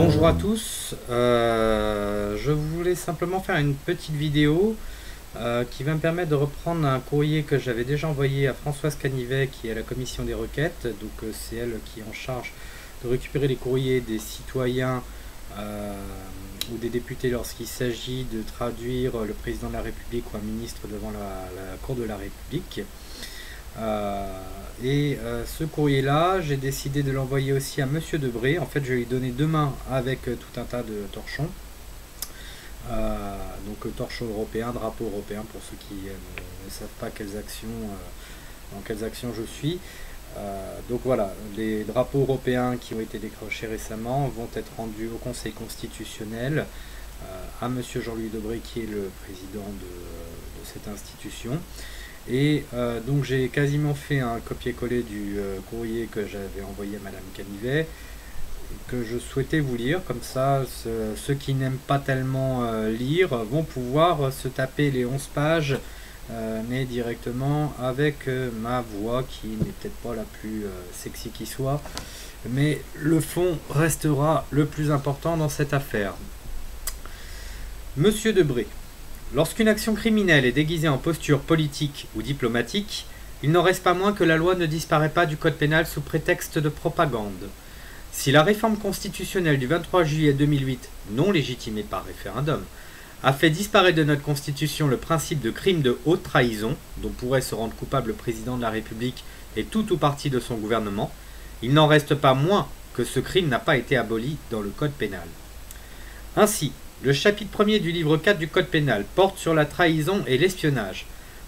Bonjour à tous, je voulais simplement faire une petite vidéo qui va me permettre de reprendre un courrier que j'avais déjà envoyé à Françoise Canivet qui est à la commission des requêtes. Donc c'est elle qui est en charge de récupérer les courriers des citoyens ou des députés lorsqu'il s'agit de traduire le président de la République ou un ministre devant la Cour de la République. Ce courrier-là, j'ai décidé de l'envoyer aussi à Monsieur Debré. En fait, je vais lui donner demain avec tout un tas de torchons. Donc torchons européens, drapeau européen pour ceux qui ne savent pas dans quelles actions je suis. Donc voilà, les drapeaux européens qui ont été décrochés récemment vont être rendus au Conseil constitutionnel, à Monsieur Jean-Louis Debré qui est le président de cette institution. Et donc j'ai quasiment fait un copier-coller du courrier que j'avais envoyé à Madame Canivet, que je souhaitais vous lire, comme ça ceux qui n'aiment pas tellement lire vont pouvoir se taper les 11 pages, mais directement avec ma voix qui n'est peut-être pas la plus sexy qui soit, mais le fond restera le plus important dans cette affaire. Monsieur Debré. Lorsqu'une action criminelle est déguisée en posture politique ou diplomatique, il n'en reste pas moins que la loi ne disparaît pas du code pénal sous prétexte de propagande. Si la réforme constitutionnelle du 23 juillet 2008, non légitimée par référendum, a fait disparaître de notre constitution le principe de crime de haute trahison, dont pourrait se rendre coupable le président de la République et tout ou partie de son gouvernement, il n'en reste pas moins que ce crime n'a pas été aboli dans le code pénal. Ainsi, le chapitre 1er du livre 4 du Code pénal porte sur la trahison et l'espionnage.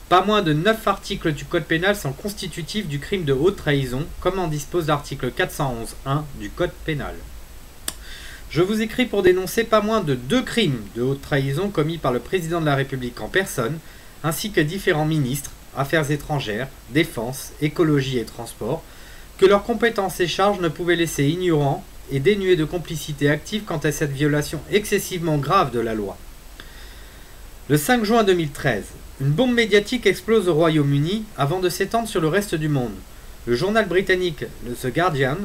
Pas moins de 9 articles du Code pénal sont constitutifs du crime de haute trahison, comme en dispose l'article 411.1 du Code pénal. Je vous écris pour dénoncer pas moins de 2 crimes de haute trahison commis par le président de la République en personne, ainsi que différents ministres, Affaires étrangères, Défense, Écologie et Transport, que leurs compétences et charges ne pouvaient laisser ignorants et dénué de complicité active quant à cette violation excessivement grave de la loi. Le 5 juin 2013, une bombe médiatique explose au Royaume-Uni avant de s'étendre sur le reste du monde. Le journal britannique The Guardian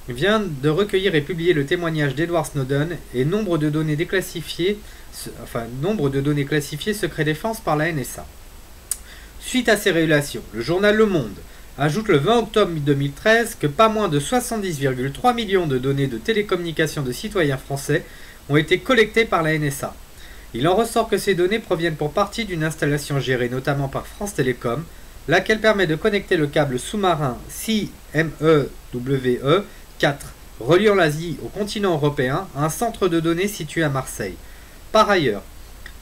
vient de recueillir et publier le témoignage d'Edward Snowden et nombre de données classifiées secret défense par la NSA. Suite à ces révélations, le journal Le Monde ajoute le 20 octobre 2013 que pas moins de 70,3 millions de données de télécommunications de citoyens français ont été collectées par la NSA. Il en ressort que ces données proviennent pour partie d'une installation gérée notamment par France Télécom, laquelle permet de connecter le câble sous-marin CMEWE 4 reliant l'Asie au continent européen à un centre de données situé à Marseille. Par ailleurs,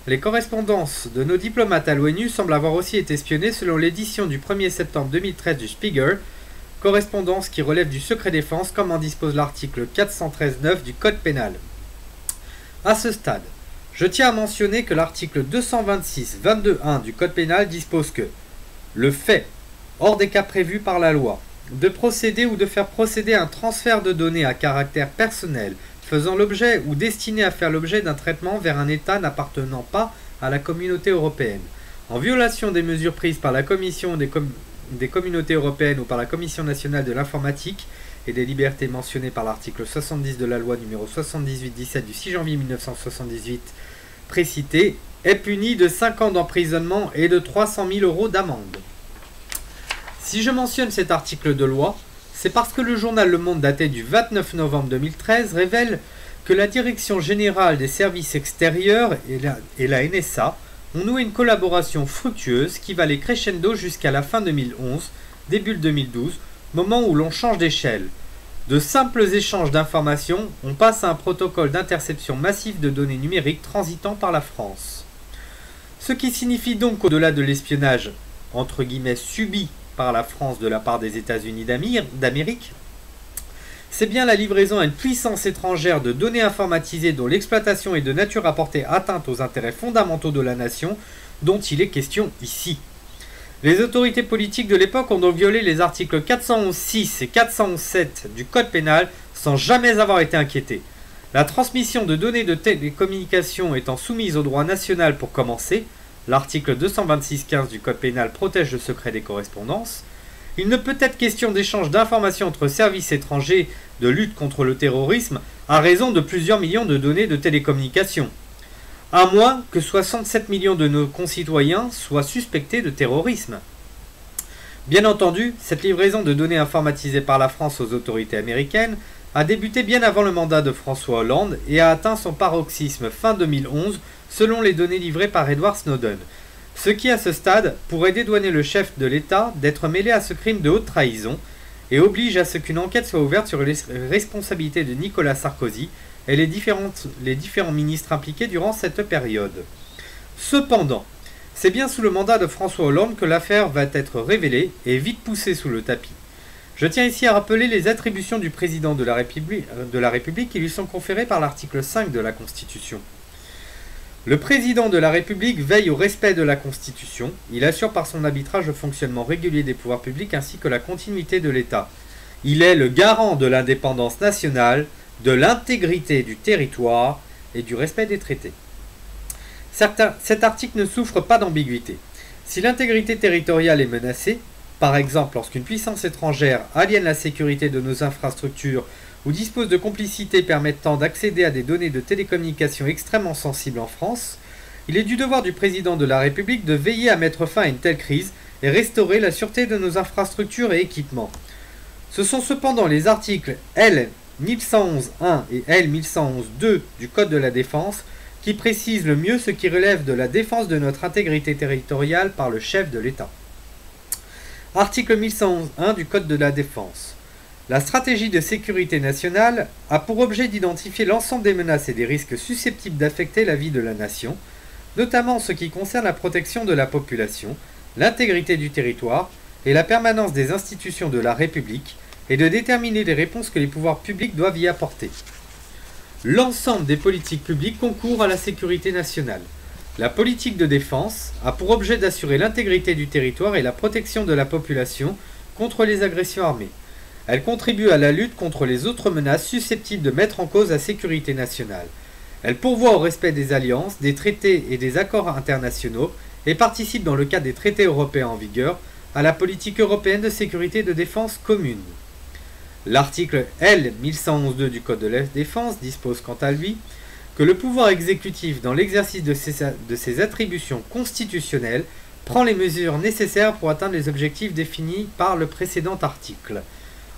les correspondances de nos diplomates à l'ONU semblent avoir aussi été espionnées selon l'édition du 1er septembre 2013 du Spiegel, correspondance qui relève du secret défense comme en dispose l'article 413.9 du Code pénal. À ce stade, je tiens à mentionner que l'article 226.22.1 du Code pénal dispose que le fait, hors des cas prévus par la loi, de procéder ou de faire procéder à un transfert de données à caractère personnel faisant l'objet ou destiné à faire l'objet d'un traitement vers un État n'appartenant pas à la communauté européenne, en violation des mesures prises par la Commission des communautés européennes ou par la Commission nationale de l'informatique et des libertés mentionnées par l'article 70 de la loi numéro 78-17 du 6 janvier 1978 précitée, est puni de 5 ans d'emprisonnement et de 300 000 € d'amende. Si je mentionne cet article de loi, c'est parce que le journal Le Monde daté du 29 novembre 2013 révèle que la Direction générale des services extérieurs et la NSA ont noué une collaboration fructueuse qui va aller crescendo jusqu'à la fin 2011, début 2012, moment où l'on change d'échelle. De simples échanges d'informations, on passe à un protocole d'interception massive de données numériques transitant par la France. Ce qui signifie donc qu'au-delà de l'espionnage, entre guillemets, subi par la France de la part des États-Unis d'Amérique, c'est bien la livraison à une puissance étrangère de données informatisées dont l'exploitation est de nature à porter atteinte aux intérêts fondamentaux de la nation dont il est question ici. Les autorités politiques de l'époque ont donc violé les articles 411.6 et 411.7 du Code pénal sans jamais avoir été inquiétés. La transmission de données de télécommunications étant soumise au droit national pour commencer, l'article 226.15 du Code pénal protège le secret des correspondances. Il ne peut être question d'échange d'informations entre services étrangers de lutte contre le terrorisme à raison de plusieurs millions de données de télécommunications, à moins que 67 millions de nos concitoyens soient suspectés de terrorisme. Bien entendu, cette livraison de données informatisées par la France aux autorités américaines a débuté bien avant le mandat de François Hollande et a atteint son paroxysme fin 2011 selon les données livrées par Edward Snowden, ce qui à ce stade pourrait dédouaner le chef de l'État d'être mêlé à ce crime de haute trahison et oblige à ce qu'une enquête soit ouverte sur les responsabilités de Nicolas Sarkozy et les différents ministres impliqués durant cette période. Cependant, c'est bien sous le mandat de François Hollande que l'affaire va être révélée et vite poussée sous le tapis. Je tiens ici à rappeler les attributions du président de la République qui lui sont conférées par l'article 5 de la Constitution. Le président de la République veille au respect de la Constitution, il assure par son arbitrage le fonctionnement régulier des pouvoirs publics ainsi que la continuité de l'État. Il est le garant de l'indépendance nationale, de l'intégrité du territoire et du respect des traités. Cet article ne souffre pas d'ambiguïté. Si l'intégrité territoriale est menacée, par exemple lorsqu'une puissance étrangère aliène la sécurité de nos infrastructures ou dispose de complicités permettant d'accéder à des données de télécommunications extrêmement sensibles en France, il est du devoir du président de la République de veiller à mettre fin à une telle crise et restaurer la sûreté de nos infrastructures et équipements. Ce sont cependant les articles L 1111-1 et L 1111-2 du Code de la Défense qui précise le mieux ce qui relève de la défense de notre intégrité territoriale par le chef de l'État. Article 1111-1 du Code de la Défense. La stratégie de sécurité nationale a pour objet d'identifier l'ensemble des menaces et des risques susceptibles d'affecter la vie de la nation, notamment en ce qui concerne la protection de la population, l'intégrité du territoire et la permanence des institutions de la République, et de déterminer les réponses que les pouvoirs publics doivent y apporter. L'ensemble des politiques publiques concourt à la sécurité nationale. La politique de défense a pour objet d'assurer l'intégrité du territoire et la protection de la population contre les agressions armées. Elle contribue à la lutte contre les autres menaces susceptibles de mettre en cause la sécurité nationale. Elle pourvoit au respect des alliances, des traités et des accords internationaux et participe dans le cadre des traités européens en vigueur à la politique européenne de sécurité et de défense commune. L'article L 1111-2 du Code de la Défense dispose quant à lui que le pouvoir exécutif, dans l'exercice de ses attributions constitutionnelles, prend les mesures nécessaires pour atteindre les objectifs définis par le précédent article.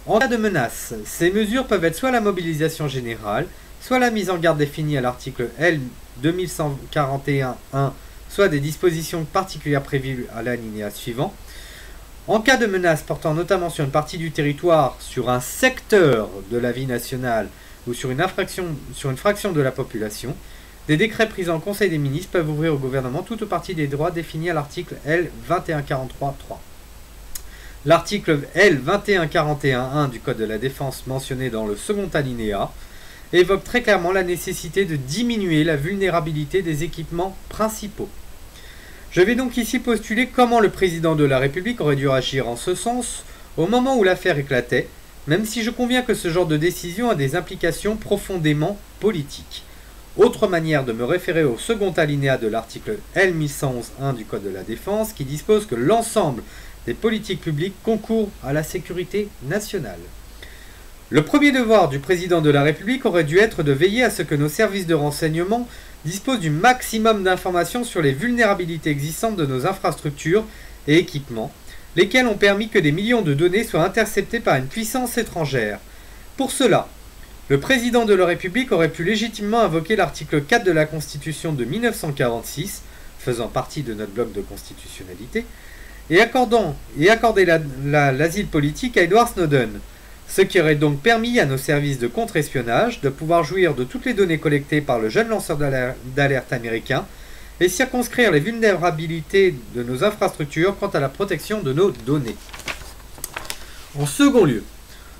En cas de menace, ces mesures peuvent être soit la mobilisation générale, soit la mise en garde définie à l'article L 2141-1, soit des dispositions particulières prévues à l'alinéa suivant. En cas de menace portant notamment sur une partie du territoire, sur un secteur de la vie nationale ou sur une fraction de la population, des décrets pris en Conseil des ministres peuvent ouvrir au gouvernement toute ou partie des droits définis à l'article L 2143-3. L'article L 2141-1 du Code de la Défense mentionné dans le second alinéa évoque très clairement la nécessité de diminuer la vulnérabilité des équipements principaux. Je vais donc ici postuler comment le président de la République aurait dû agir en ce sens au moment où l'affaire éclatait, même si je conviens que ce genre de décision a des implications profondément politiques. Autre manière de me référer au second alinéa de l'article L 1111-1 du Code de la Défense qui dispose que l'ensemble des politiques publiques concourent à la sécurité nationale. Le premier devoir du président de la République aurait dû être de veiller à ce que nos services de renseignement disposent du maximum d'informations sur les vulnérabilités existantes de nos infrastructures et équipements, lesquels ont permis que des millions de données soient interceptées par une puissance étrangère. Pour cela, le président de la République aurait pu légitimement invoquer l'article 4 de la Constitution de 1946, faisant partie de notre bloc de constitutionnalité, et accorder l'asile politique à Edward Snowden, ce qui aurait donc permis à nos services de contre-espionnage de pouvoir jouir de toutes les données collectées par le jeune lanceur d'alerte américain et circonscrire les vulnérabilités de nos infrastructures quant à la protection de nos données. En second lieu,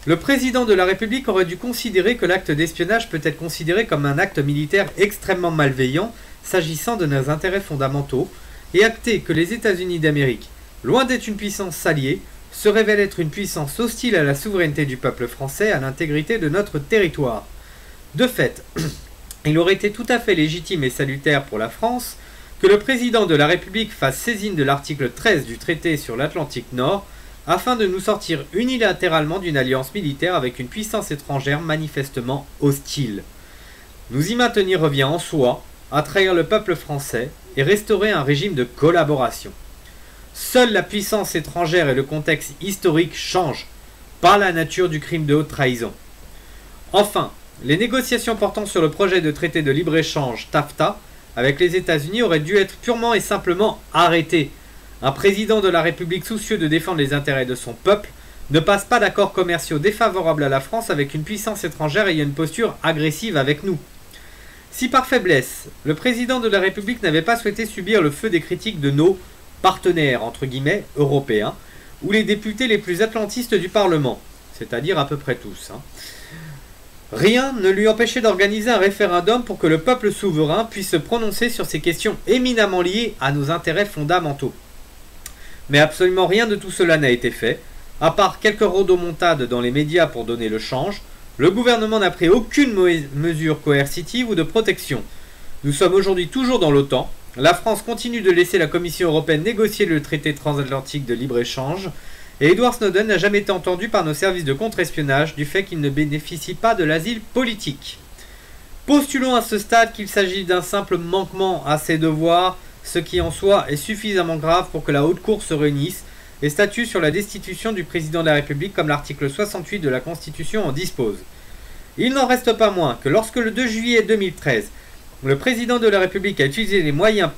le président de la République aurait dû considérer que l'acte d'espionnage peut être considéré comme un acte militaire extrêmement malveillant s'agissant de nos intérêts fondamentaux et acter que les États-Unis d'Amérique, loin d'être une puissance alliée, se révèle être une puissance hostile à la souveraineté du peuple français et à l'intégrité de notre territoire. De fait, il aurait été tout à fait légitime et salutaire pour la France que le président de la République fasse saisine de l'article 13 du traité sur l'Atlantique Nord afin de nous sortir unilatéralement d'une alliance militaire avec une puissance étrangère manifestement hostile. Nous y maintenir revient en soi à trahir le peuple français et restaurer un régime de collaboration. Seule la puissance étrangère et le contexte historique changent, pas la nature du crime de haute trahison. Enfin, les négociations portant sur le projet de traité de libre-échange TAFTA avec les États-Unis auraient dû être purement et simplement arrêtées. Un président de la République soucieux de défendre les intérêts de son peuple ne passe pas d'accords commerciaux défavorables à la France avec une puissance étrangère ayant une posture agressive avec nous. Si par faiblesse, le président de la République n'avait pas souhaité subir le feu des critiques de nos partenaires, entre guillemets, européens, ou les députés les plus atlantistes du Parlement, c'est-à-dire à peu près tous, rien ne lui empêchait d'organiser un référendum pour que le peuple souverain puisse se prononcer sur ces questions éminemment liées à nos intérêts fondamentaux. Mais absolument rien de tout cela n'a été fait, à part quelques rodomontades dans les médias pour donner le change. Le gouvernement n'a pris aucune mesure coercitive ou de protection. Nous sommes aujourd'hui toujours dans l'OTAN. La France continue de laisser la Commission européenne négocier le traité transatlantique de libre-échange. Et Edward Snowden n'a jamais été entendu par nos services de contre-espionnage du fait qu'il ne bénéficie pas de l'asile politique. Postulons à ce stade qu'il s'agit d'un simple manquement à ses devoirs, ce qui en soi est suffisamment grave pour que la Haute Cour se réunisse et statue sur la destitution du président de la République comme l'article 68 de la Constitution en dispose. Il n'en reste pas moins que lorsque le 2 juillet 2013, le président de la République a utilisé les moyens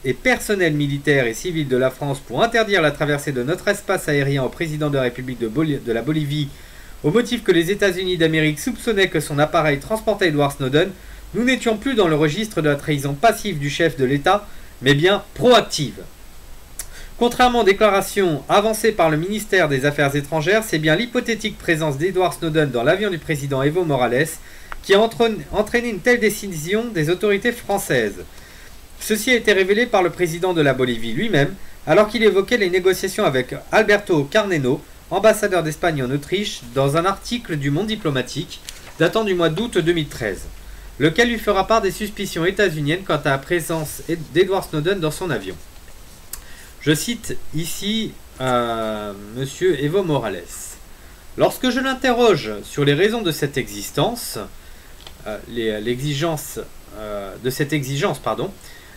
et personnels militaires et civils de la France pour interdire la traversée de notre espace aérien au président de la République de la Bolivie au motif que les États-Unis d'Amérique soupçonnaient que son appareil transportait Edward Snowden, nous n'étions plus dans le registre de la trahison passive du chef de l'État, mais bien proactive. Contrairement aux déclarations avancées par le ministère des Affaires étrangères, c'est bien l'hypothétique présence d'Edward Snowden dans l'avion du président Evo Morales qui a entraîné une telle décision des autorités françaises. Ceci a été révélé par le président de la Bolivie lui-même, alors qu'il évoquait les négociations avec Alberto Carneno, ambassadeur d'Espagne en Autriche, dans un article du Monde diplomatique datant du mois d'août 2013, lequel lui fera part des suspicions états-uniennes quant à la présence d'Edward Snowden dans son avion. Je cite ici M. Evo Morales. Lorsque je l'interroge sur les raisons de cette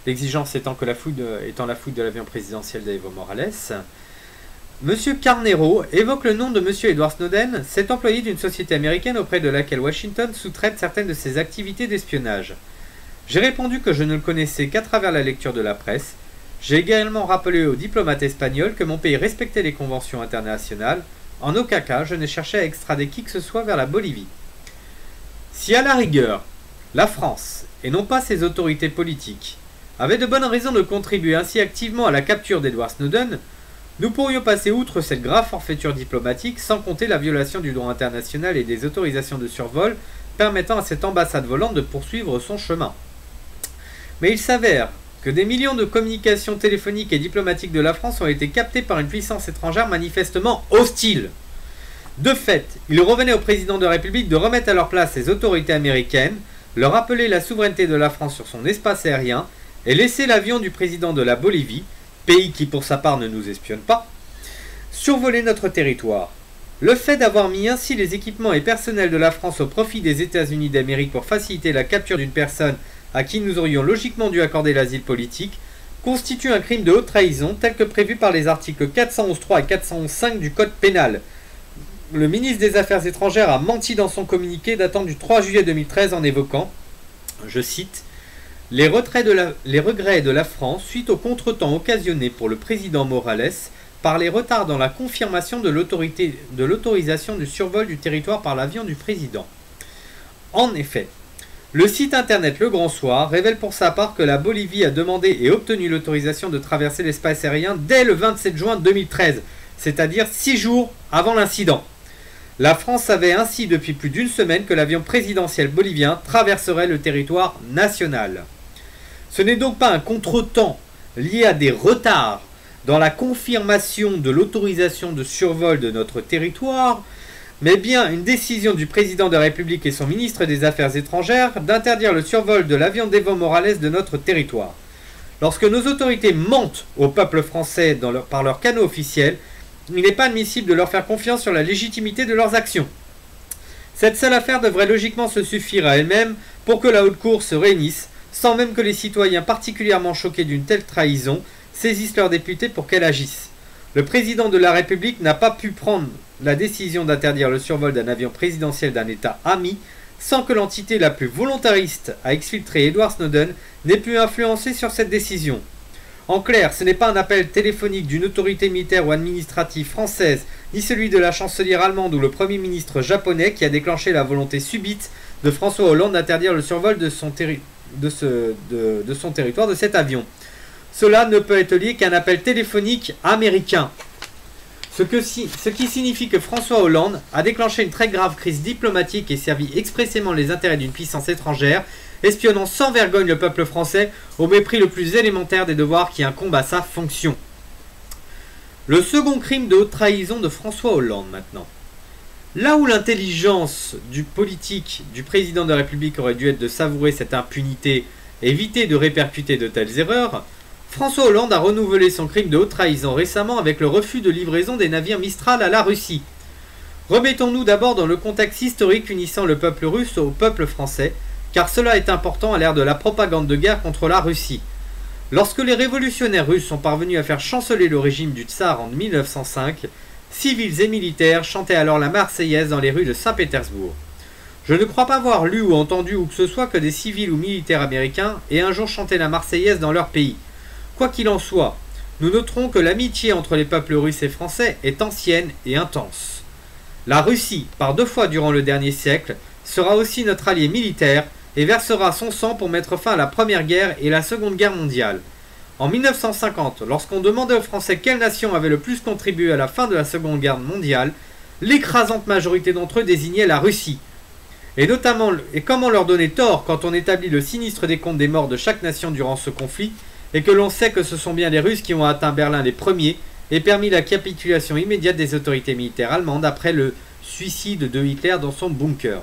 l'exigence étant la fouille de l'avion présidentiel d'Evo Morales, M. Carnero évoque le nom de M. Edward Snowden, cet employé d'une société américaine auprès de laquelle Washington sous-traite certaines de ses activités d'espionnage. J'ai répondu que je ne le connaissais qu'à travers la lecture de la presse. J'ai également rappelé aux diplomates espagnols que mon pays respectait les conventions internationales. En aucun cas, je n'ai cherché à extrader qui que ce soit vers la Bolivie. Si à la rigueur, la France, et non pas ses autorités politiques, avait de bonnes raisons de contribuer ainsi activement à la capture d'Edward Snowden, nous pourrions passer outre cette grave forfaiture diplomatique sans compter la violation du droit international et des autorisations de survol permettant à cette ambassade volante de poursuivre son chemin. Mais il s'avère que des millions de communications téléphoniques et diplomatiques de la France ont été captées par une puissance étrangère manifestement hostile. De fait, il revenait au président de la République de remettre à leur place les autorités américaines, leur rappeler la souveraineté de la France sur son espace aérien et laisser l'avion du président de la Bolivie, pays qui pour sa part ne nous espionne pas, survoler notre territoire. Le fait d'avoir mis ainsi les équipements et personnels de la France au profit des États-Unis d'Amérique pour faciliter la capture d'une personne à qui nous aurions logiquement dû accorder l'asile politique, constitue un crime de haute trahison tel que prévu par les articles 411.3 et 411.5 du Code pénal. Le ministre des Affaires étrangères a menti dans son communiqué datant du 3 juillet 2013 en évoquant, je cite, « les regrets de la France suite aux contretemps occasionnés pour le président Morales par les retards dans la confirmation de l'autorisation du survol du territoire par l'avion du président. » En effet, le site internet Le Grand Soir révèle pour sa part que la Bolivie a demandé et obtenu l'autorisation de traverser l'espace aérien dès le 27 juin 2013, c'est-à-dire 6 jours avant l'incident. La France savait ainsi depuis plus d'une semaine que l'avion présidentiel bolivien traverserait le territoire national. Ce n'est donc pas un contretemps lié à des retards dans la confirmation de l'autorisation de survol de notre territoire, mais bien une décision du président de la République et son ministre des Affaires étrangères d'interdire le survol de l'avion d'Evo Morales de notre territoire. Lorsque nos autorités mentent au peuple français par leurs canaux officiels, il n'est pas admissible de leur faire confiance sur la légitimité de leurs actions. Cette seule affaire devrait logiquement se suffire à elle-même pour que la haute cour se réunisse, sans même que les citoyens particulièrement choqués d'une telle trahison saisissent leurs députés pour qu'elle agisse. Le président de la République n'a pas pu prendre la décision d'interdire le survol d'un avion présidentiel d'un État ami sans que l'entité la plus volontariste à exfiltrer Edward Snowden n'ait pu influencer sur cette décision. En clair, ce n'est pas un appel téléphonique d'une autorité militaire ou administrative française, ni celui de la chancelière allemande ou le Premier ministre japonais qui a déclenché la volonté subite de François Hollande d'interdire le survol de son territoire de cet avion. Cela ne peut être lié qu'à un appel téléphonique américain. Ce qui signifie que François Hollande a déclenché une très grave crise diplomatique et servi expressément les intérêts d'une puissance étrangère, espionnant sans vergogne le peuple français au mépris le plus élémentaire des devoirs qui incombent à sa fonction. Le second crime de haute trahison de François Hollande maintenant. Là où l'intelligence du politique du président de la République aurait dû être de savourer cette impunité et éviter de répercuter de telles erreurs, François Hollande a renouvelé son crime de haute trahison récemment avec le refus de livraison des navires Mistral à la Russie. Remettons-nous d'abord dans le contexte historique unissant le peuple russe au peuple français, car cela est important à l'ère de la propagande de guerre contre la Russie. Lorsque les révolutionnaires russes sont parvenus à faire chanceler le régime du tsar en 1905, civils et militaires chantaient alors la Marseillaise dans les rues de Saint-Pétersbourg. Je ne crois pas avoir lu ou entendu où que ce soit que des civils ou militaires américains aient un jour chanté la Marseillaise dans leur pays. Quoi qu'il en soit, nous noterons que l'amitié entre les peuples russes et français est ancienne et intense. La Russie, par 2 fois durant le dernier siècle, sera aussi notre allié militaire et versera son sang pour mettre fin à la Première Guerre et la Seconde Guerre mondiale. En 1950, lorsqu'on demandait aux Français quelle nation avait le plus contribué à la fin de la Seconde Guerre mondiale, l'écrasante majorité d'entre eux désignait la Russie. Et comment leur donner tort quand on établit le sinistre décompte des morts de chaque nation durant ce conflit, et que l'on sait que ce sont bien les Russes qui ont atteint Berlin les premiers et permis la capitulation immédiate des autorités militaires allemandes après le suicide de Hitler dans son bunker.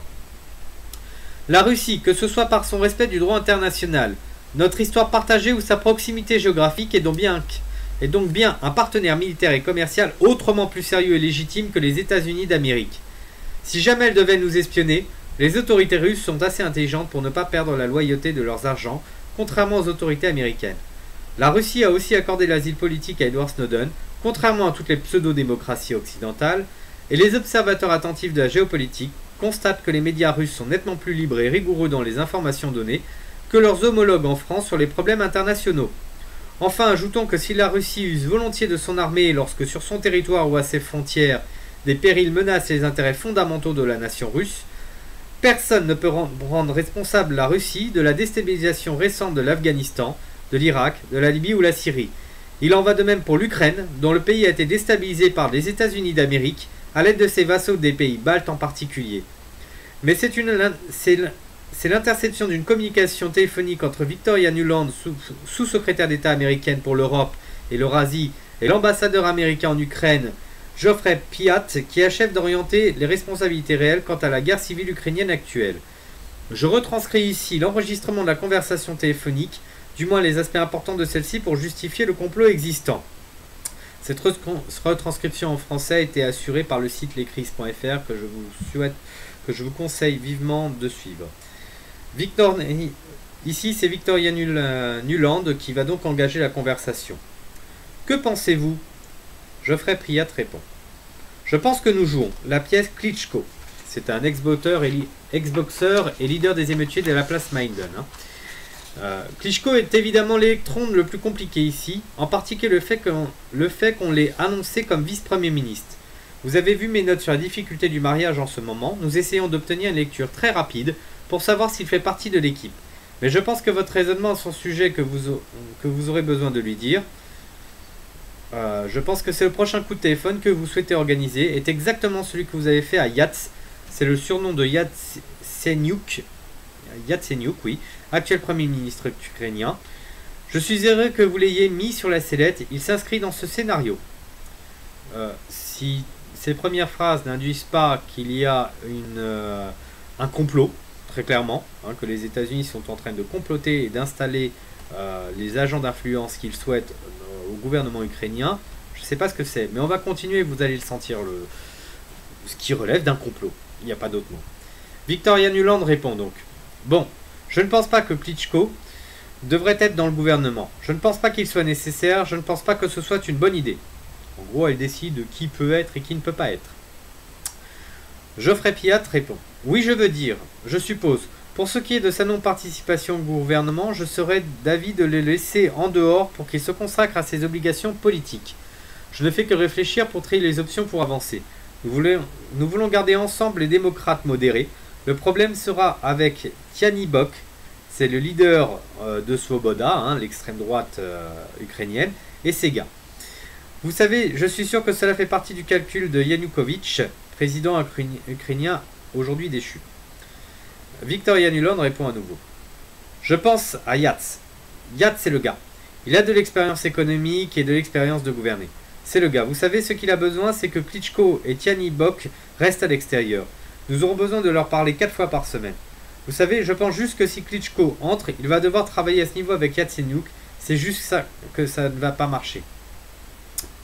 La Russie, que ce soit par son respect du droit international, notre histoire partagée ou sa proximité géographique, est donc bien un partenaire militaire et commercial autrement plus sérieux et légitime que les États-Unis d'Amérique. Si jamais elles devaient nous espionner, les autorités russes sont assez intelligentes pour ne pas perdre la loyauté de leurs agents, contrairement aux autorités américaines. La Russie a aussi accordé l'asile politique à Edward Snowden, contrairement à toutes les pseudo-démocraties occidentales, et les observateurs attentifs de la géopolitique constatent que les médias russes sont nettement plus libres et rigoureux dans les informations données que leurs homologues en France sur les problèmes internationaux. Enfin, ajoutons que si la Russie use volontiers de son armée lorsque sur son territoire ou à ses frontières des périls menacent les intérêts fondamentaux de la nation russe, personne ne peut rendre responsable la Russie de la déstabilisation récente de l'Afghanistan, de l'Irak, de la Libye ou la Syrie. Il en va de même pour l'Ukraine, dont le pays a été déstabilisé par les États-Unis d'Amérique, à l'aide de ses vassaux des pays baltes en particulier. Mais c'est l'interception d'une communication téléphonique entre Victoria Nuland, sous-secrétaire d'État américaine pour l'Europe et l'Eurasie, et l'ambassadeur américain en Ukraine, Geoffrey Piat, qui achève d'orienter les responsabilités réelles quant à la guerre civile ukrainienne actuelle. Je retranscris ici l'enregistrement de la conversation téléphonique, du moins les aspects importants de celle-ci pour justifier le complot existant. Cette retranscription en français a été assurée par le site lescris.fr que je vous conseille vivement de suivre. Ici, c'est Victoria Nuland qui va donc engager la conversation. Que pensez-vous? Geoffrey Piat répond. Je pense que nous jouons la pièce Klitschko. C'est un ex-boxeur et leader des émeutiers de la place Maïdan. Klitschko est évidemment l'électron le plus compliqué ici, en particulier le fait qu'on l'ait annoncé comme vice-premier ministre. Vous avez vu mes notes sur la difficulté du mariage en ce moment, nous essayons d'obtenir une lecture très rapide pour savoir s'il fait partie de l'équipe. Mais je pense que votre raisonnement à son sujet que vous aurez besoin de lui dire, je pense que c'est le prochain coup de téléphone que vous souhaitez organiser, est exactement celui que vous avez fait à Yats, c'est le surnom de Yatsenyuk, oui, actuel Premier ministre ukrainien. Je suis heureux que vous l'ayez mis sur la sellette, il s'inscrit dans ce scénario. Si ces premières phrases n'induisent pas qu'il y a un complot, très clairement, que les États-Unis sont en train de comploter et d'installer les agents d'influence qu'ils souhaitent au gouvernement ukrainien, ne sais pas ce que c'est, mais on va continuer, vous allez le sentir, ce qui relève d'un complot. Il n'y a pas d'autre mot. Victoria Nuland répond donc. Bon, je ne pense pas que Klitschko devrait être dans le gouvernement. Je ne pense pas qu'il soit nécessaire, je ne pense pas que ce soit une bonne idée. En gros, elle décide de qui peut être et qui ne peut pas être. Geoffrey Piat répond. Oui, je veux dire, je suppose, pour ce qui est de sa non-participation au gouvernement, je serais d'avis de le laisser en dehors pour qu'il se consacre à ses obligations politiques. Je ne fais que réfléchir pour trier les options pour avancer. Nous voulons garder ensemble les démocrates modérés. Le problème sera avec Tiani Bok, c'est le leader de Svoboda, l'extrême droite ukrainienne, et ses gars. Vous savez, je suis sûr que cela fait partie du calcul de Yanukovych, président ukrainien aujourd'hui déchu. Victoria Nuland répond à nouveau. Je pense à Yats. Yats, c'est le gars. Il a de l'expérience économique et de l'expérience de gouverner. C'est le gars. Vous savez, ce qu'il a besoin, c'est que Klitschko et Tiani Bok restent à l'extérieur. Nous aurons besoin de leur parler 4 fois par semaine. Vous savez, je pense juste que si Klitschko entre, il va devoir travailler à ce niveau avec Yatsenyuk. C'est juste ça que ça ne va pas marcher.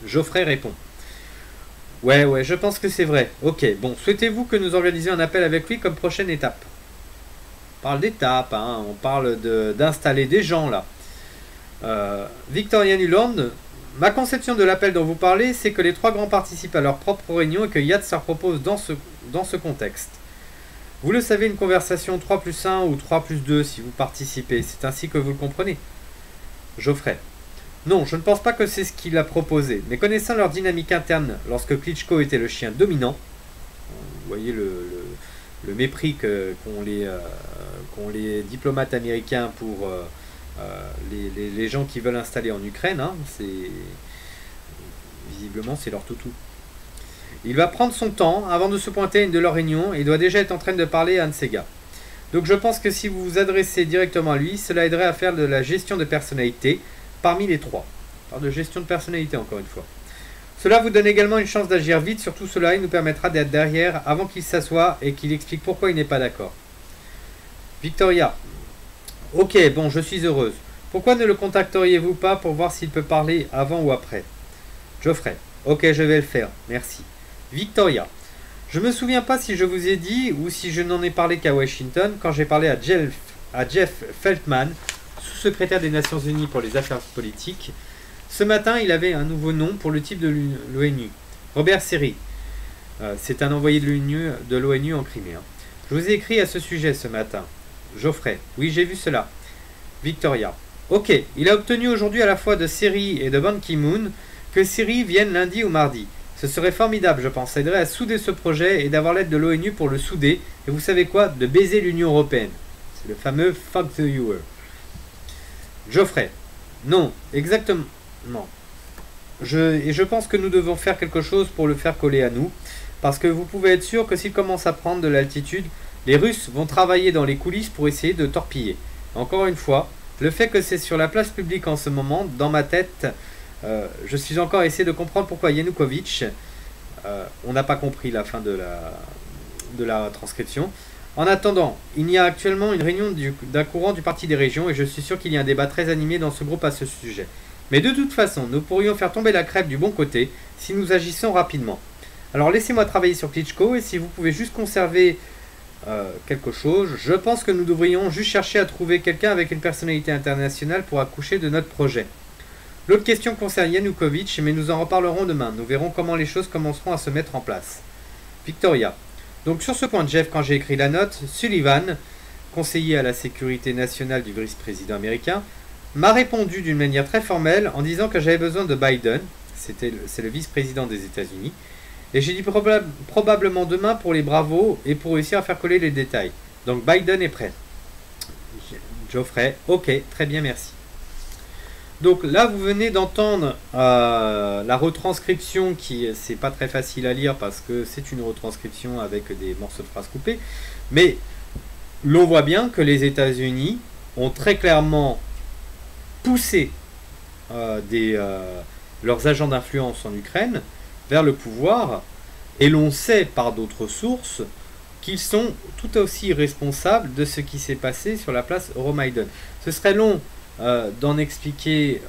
Geoffrey répond. Ouais, je pense que c'est vrai. Ok, bon, souhaitez-vous que nous organisions un appel avec lui comme prochaine étape? On parle d'étape, on parle d'installer des gens là. Victoria Nuland, ma conception de l'appel dont vous parlez, c'est que les 3 grands participent à leur propre réunion et que Yats leur propose dans ce contexte. Vous le savez, une conversation 3+1 ou 3+2 si vous participez, c'est ainsi que vous le comprenez. Geoffrey. Non, je ne pense pas que c'est ce qu'il a proposé, mais connaissant leur dynamique interne lorsque Klitschko était le chien dominant, vous voyez le mépris qu'ont les diplomates américains pour les gens qui veulent installer en Ukraine, visiblement c'est leur toutou. Il va prendre son temps avant de se pointer à une de leurs réunions et doit déjà être en train de parler à un de ses gars. Donc je pense que si vous vous adressez directement à lui, cela aiderait à faire de la gestion de personnalité parmi les 3. On parle de gestion de personnalité encore une fois. Cela vous donne également une chance d'agir vite sur tout cela et nous permettra d'être derrière avant qu'il s'assoie et qu'il explique pourquoi il n'est pas d'accord. Victoria. Ok, bon, je suis heureuse. Pourquoi ne le contacteriez-vous pas pour voir s'il peut parler avant ou après? Geoffrey. Ok, je vais le faire. Merci. Victoria. Je me souviens pas si je vous ai dit ou si je n'en ai parlé qu'à Washington quand j'ai parlé à Jeff Feltman, sous-secrétaire des Nations Unies pour les affaires politiques. Ce matin, il avait un nouveau nom pour le type de l'ONU. Robert Serry. C'est un envoyé de l'ONU en Crimée. Je vous ai écrit à ce sujet ce matin. Geoffrey. Oui, j'ai vu cela. Victoria. Ok, il a obtenu aujourd'hui à la fois de Serry et de Ban Ki-moon que Serry vienne lundi ou mardi. Ce serait formidable, je pense. Ça aiderait à souder ce projet et d'avoir l'aide de l'ONU pour le souder. Et vous savez quoi? De baiser l'Union Européenne. C'est le fameux fuck the EU. Geoffrey. Non, exactement. Non. Je pense que nous devons faire quelque chose pour le faire coller à nous. Parce que vous pouvez être sûr que s'il commence à prendre de l'altitude, les Russes vont travailler dans les coulisses pour essayer de torpiller. Encore une fois, le fait que c'est sur la place publique en ce moment, dans ma tête, je suis encore essayé de comprendre pourquoi Yanukovych, on n'a pas compris la fin de la transcription. En attendant, il y a actuellement une réunion d'un courant du Parti des régions et je suis sûr qu'il y a un débat très animé dans ce groupe à ce sujet. Mais de toute façon, nous pourrions faire tomber la crêpe du bon côté si nous agissons rapidement. Alors laissez-moi travailler sur Klitschko et si vous pouvez juste conserver quelque chose, je pense que nous devrions juste chercher à trouver quelqu'un avec une personnalité internationale pour accoucher de notre projet. L'autre question concerne Yanukovych, mais nous en reparlerons demain. Nous verrons comment les choses commenceront à se mettre en place. Victoria. Donc sur ce point, Jeff, quand j'ai écrit la note, Sullivan, conseiller à la sécurité nationale du vice-président américain, m'a répondu d'une manière très formelle en disant que j'avais besoin de Biden, c'est le vice-président des États-Unis, et j'ai dit probablement demain pour les bravos et pour réussir à faire coller les détails. Donc Biden est prêt. Geoffrey, ok, très bien, merci. Donc là, vous venez d'entendre la retranscription qui, c'est pas très facile à lire parce que c'est une retranscription avec des morceaux de phrases coupés. Mais l'on voit bien que les États-Unis ont très clairement poussé leurs agents d'influence en Ukraine vers le pouvoir. Et l'on sait par d'autres sources qu'ils sont tout aussi responsables de ce qui s'est passé sur la place Euromaidan. Ce serait long d'en expliquer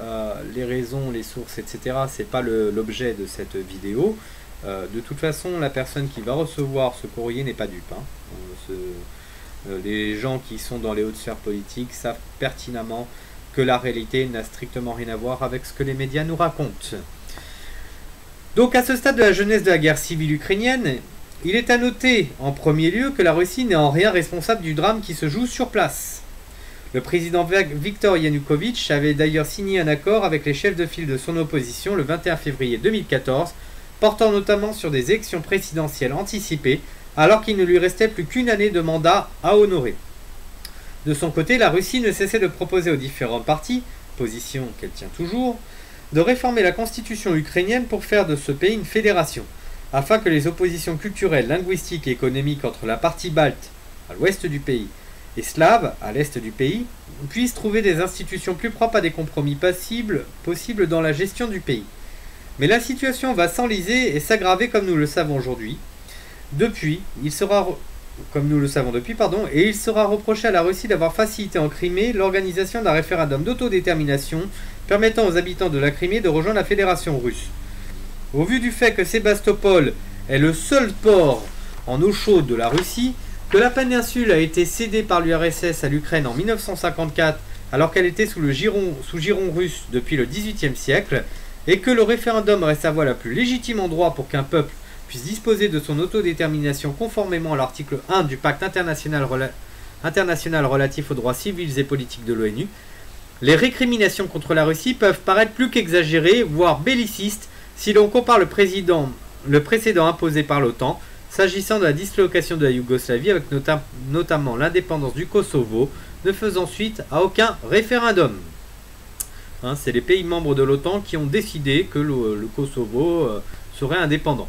les raisons, les sources, etc. C'est pas l'objet de cette vidéo. De toute façon, la personne qui va recevoir ce courrier n'est pas dupe. Les gens qui sont dans les hautes sphères politiques savent pertinemment que la réalité n'a strictement rien à voir avec ce que les médias nous racontent. Donc à ce stade de la jeunesse de la guerre civile ukrainienne, il est à noter en premier lieu que la Russie n'est en rien responsable du drame qui se joue sur place. Le président Viktor Yanukovych avait d'ailleurs signé un accord avec les chefs de file de son opposition le 21 février 2014, portant notamment sur des élections présidentielles anticipées, alors qu'il ne lui restait plus qu'une année de mandat à honorer. De son côté, la Russie ne cessait de proposer aux différents partis, position qu'elle tient toujours, de réformer la constitution ukrainienne pour faire de ce pays une fédération, afin que les oppositions culturelles, linguistiques et économiques entre la partie balte, à l'ouest du pays, et slave, à l'est du pays, puissent trouver des institutions plus propres à des compromis possibles dans la gestion du pays. Mais la situation va s'enliser et s'aggraver comme nous le savons aujourd'hui. Il sera reproché à la Russie d'avoir facilité en Crimée l'organisation d'un référendum d'autodétermination permettant aux habitants de la Crimée de rejoindre la Fédération russe. Au vu du fait que Sébastopol est le seul port en eau chaude de la Russie, que la péninsule a été cédée par l'URSS à l'Ukraine en 1954 alors qu'elle était sous giron russe depuis le XVIIIe siècle, et que le référendum reste la voie la plus légitime en droit pour qu'un peuple puisse disposer de son autodétermination conformément à l'article 1 du pacte international relatif aux droits civils et politiques de l'ONU, les récriminations contre la Russie peuvent paraître plus qu'exagérées, voire bellicistes, si l'on compare le précédent imposé par l'OTAN, s'agissant de la dislocation de la Yougoslavie avec notamment l'indépendance du Kosovo, ne faisant suite à aucun référendum. C'est les pays membres de l'OTAN qui ont décidé que le Kosovo serait indépendant.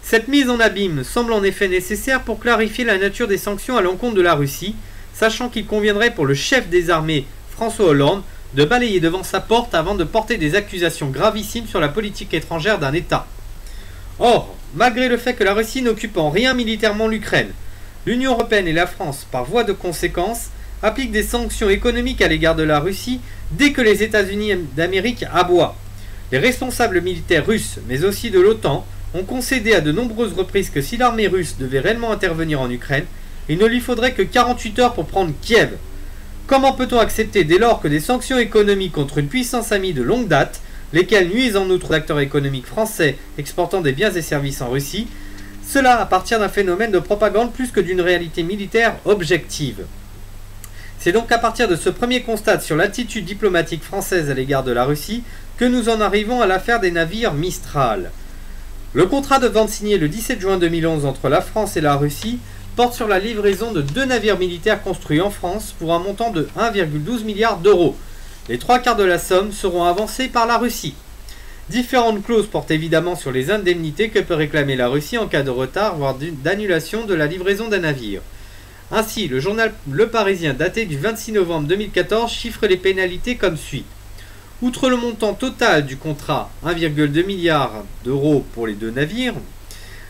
Cette mise en abîme semble en effet nécessaire pour clarifier la nature des sanctions à l'encontre de la Russie, sachant qu'il conviendrait pour le chef des armées, François Hollande, de balayer devant sa porte avant de porter des accusations gravissimes sur la politique étrangère d'un État. Or, malgré le fait que la Russie n'occupe en rien militairement l'Ukraine, l'Union européenne et la France, par voie de conséquence, appliquent des sanctions économiques à l'égard de la Russie dès que les États-Unis d'Amérique aboient. Les responsables militaires russes, mais aussi de l'OTAN, ont concédé à de nombreuses reprises que si l'armée russe devait réellement intervenir en Ukraine, il ne lui faudrait que 48 heures pour prendre Kiev. Comment peut-on accepter dès lors que des sanctions économiques contre une puissance amie de longue date, lesquelles nuisent en outre d'acteurs économiques français exportant des biens et services en Russie, cela à partir d'un phénomène de propagande plus que d'une réalité militaire objective. C'est donc à partir de ce premier constat sur l'attitude diplomatique française à l'égard de la Russie que nous en arrivons à l'affaire des navires Mistral. Le contrat de vente signé le 17 juin 2011 entre la France et la Russie porte sur la livraison de 2 navires militaires construits en France pour un montant de 1,12 milliard d'euros. Les 3/4 de la somme seront avancés par la Russie. Différentes clauses portent évidemment sur les indemnités que peut réclamer la Russie en cas de retard, voire d'annulation de la livraison d'un navire. Ainsi, le journal Le Parisien, daté du 26 novembre 2014, chiffre les pénalités comme suit. Outre le montant total du contrat, 1,2 milliard d'euros pour les 2 navires,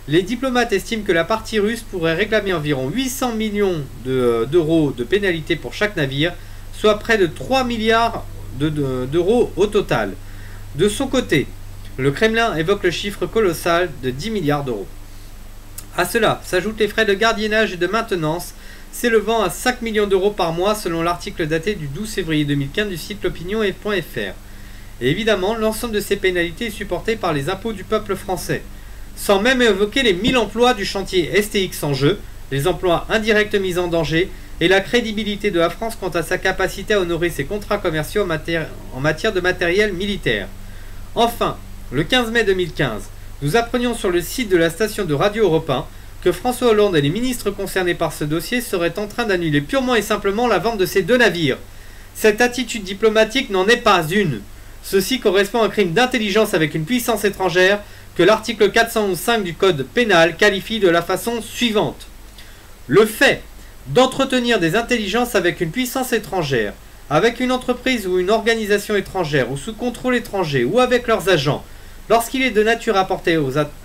les diplomates estiment que la partie russe pourrait réclamer environ 800 millions d'euros de pénalités pour chaque navire, soit près de 3 milliards d'euros au total. De son côté, le Kremlin évoque le chiffre colossal de 10 milliards d'euros. À cela s'ajoutent les frais de gardiennage et de maintenance, s'élevant à 5 millions d'euros par mois selon l'article daté du 12 février 2015 du site l'opinion.fr. Et évidemment, l'ensemble de ces pénalités est supporté par les impôts du peuple français. Sans même évoquer les 1000 emplois du chantier STX en jeu, les emplois indirects mis en danger et la crédibilité de la France quant à sa capacité à honorer ses contrats commerciaux en matière de matériel militaire. Enfin, le 15 mai 2015, nous apprenions sur le site de la station de Radio Europe 1 que François Hollande et les ministres concernés par ce dossier seraient en train d'annuler purement et simplement la vente de ces 2 navires. Cette attitude diplomatique n'en est pas une. Ceci correspond à un crime d'intelligence avec une puissance étrangère que l'article 411.5 du Code pénal qualifie de la façon suivante. Le fait d'entretenir des intelligences avec une puissance étrangère, avec une entreprise ou une organisation étrangère ou sous contrôle étranger ou avec leurs agents, lorsqu'il est de nature à porter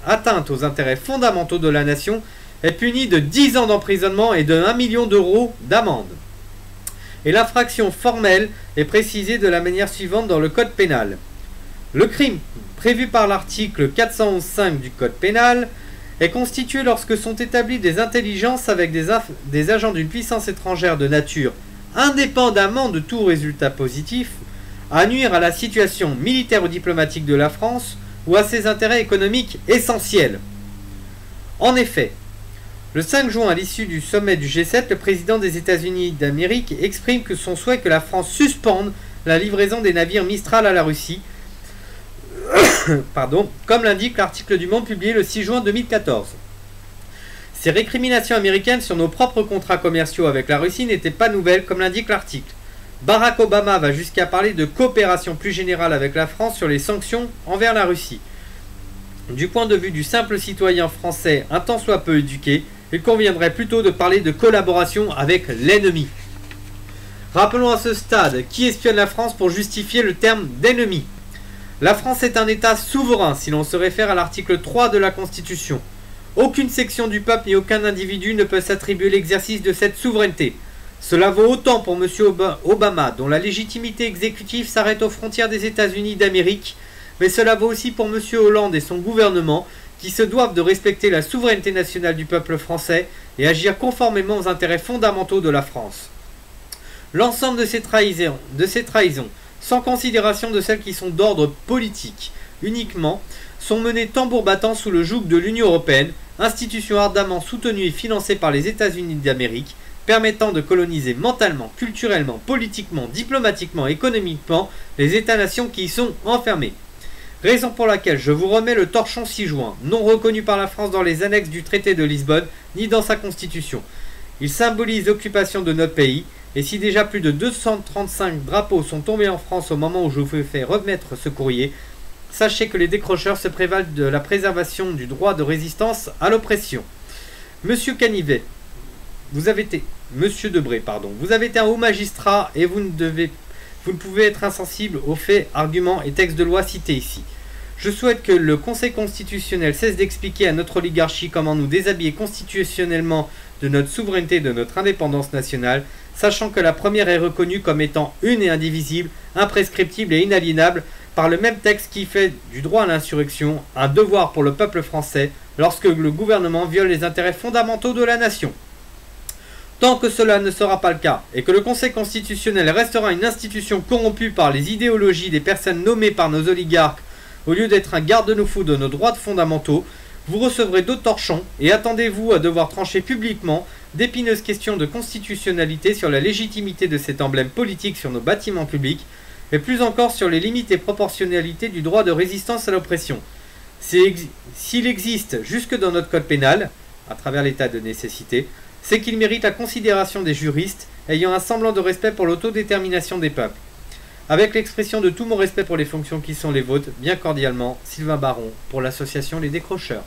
atteinte aux intérêts fondamentaux de la nation, est puni de 10 ans d'emprisonnement et de 1 million d'euros d'amende. et l'infraction formelle est précisée de la manière suivante dans le Code pénal. Le crime prévu par l'article 411.5 du Code pénal est constitué lorsque sont établies des intelligences avec des agents d'une puissance étrangère de nature, indépendamment de tout résultat positif, à nuire à la situation militaire ou diplomatique de la France ou à ses intérêts économiques essentiels. En effet, le 5 juin, à l'issue du sommet du G7, le président des États-Unis d'Amérique exprime que son souhait que la France suspende la livraison des navires Mistral à la Russie, comme l'indique l'article du Monde publié le 6 juin 2014. Ces récriminations américaines sur nos propres contrats commerciaux avec la Russie n'étaient pas nouvelles, comme l'indique l'article. Barack Obama va jusqu'à parler de coopération plus générale avec la France sur les sanctions envers la Russie. Du point de vue du simple citoyen français un tant soit peu éduqué, il conviendrait plutôt de parler de collaboration avec l'ennemi. Rappelons à ce stade qui espionne la France pour justifier le terme d'ennemi. La France est un État souverain si l'on se réfère à l'article 3 de la Constitution. Aucune section du peuple ni aucun individu ne peut s'attribuer l'exercice de cette souveraineté. Cela vaut autant pour M. Obama, dont la légitimité exécutive s'arrête aux frontières des États-Unis d'Amérique, mais cela vaut aussi pour M. Hollande et son gouvernement, qui se doivent de respecter la souveraineté nationale du peuple français et agir conformément aux intérêts fondamentaux de la France. L'ensemble de ces trahisons, sans considération de celles qui sont d'ordre politique uniquement, sont menées tambour battant sous le joug de l'Union européenne, institution ardemment soutenue et financée par les États-Unis d'Amérique, permettant de coloniser mentalement, culturellement, politiquement, diplomatiquement, économiquement les États-nations qui y sont enfermés. Raison pour laquelle je vous remets le torchon 6 juin, non reconnu par la France dans les annexes du traité de Lisbonne, ni dans sa constitution. Il symbolise l'occupation de notre pays, et si déjà plus de 235 drapeaux sont tombés en France au moment où je vous fais remettre ce courrier, sachez que les décrocheurs se prévalent de la préservation du droit de résistance à l'oppression. Monsieur Canivet, Monsieur Debré, vous avez été un haut magistrat et vous ne pouvez être insensible aux faits, arguments et textes de loi cités ici. Je souhaite que le Conseil constitutionnel cesse d'expliquer à notre oligarchie comment nous déshabiller constitutionnellement de notre souveraineté et de notre indépendance nationale, sachant que la première est reconnue comme étant une et indivisible, imprescriptible et inaliénable par le même texte qui fait du droit à l'insurrection un devoir pour le peuple français lorsque le gouvernement viole les intérêts fondamentaux de la nation. Tant que cela ne sera pas le cas, et que le Conseil constitutionnel restera une institution corrompue par les idéologies des personnes nommées par nos oligarques, au lieu d'être un garde-fou de nos droits fondamentaux, vous recevrez d'autres torchons, et attendez-vous à devoir trancher publiquement d'épineuses questions de constitutionnalité sur la légitimité de cet emblème politique sur nos bâtiments publics, mais plus encore sur les limites et proportionnalités du droit de résistance à l'oppression. S'il existe jusque dans notre code pénal, à travers l'état de nécessité, c'est qu'il mérite la considération des juristes ayant un semblant de respect pour l'autodétermination des peuples. Avec l'expression de tout mon respect pour les fonctions qui sont les vôtres, bien cordialement, Sylvain Baron, pour l'association Les Décrocheurs.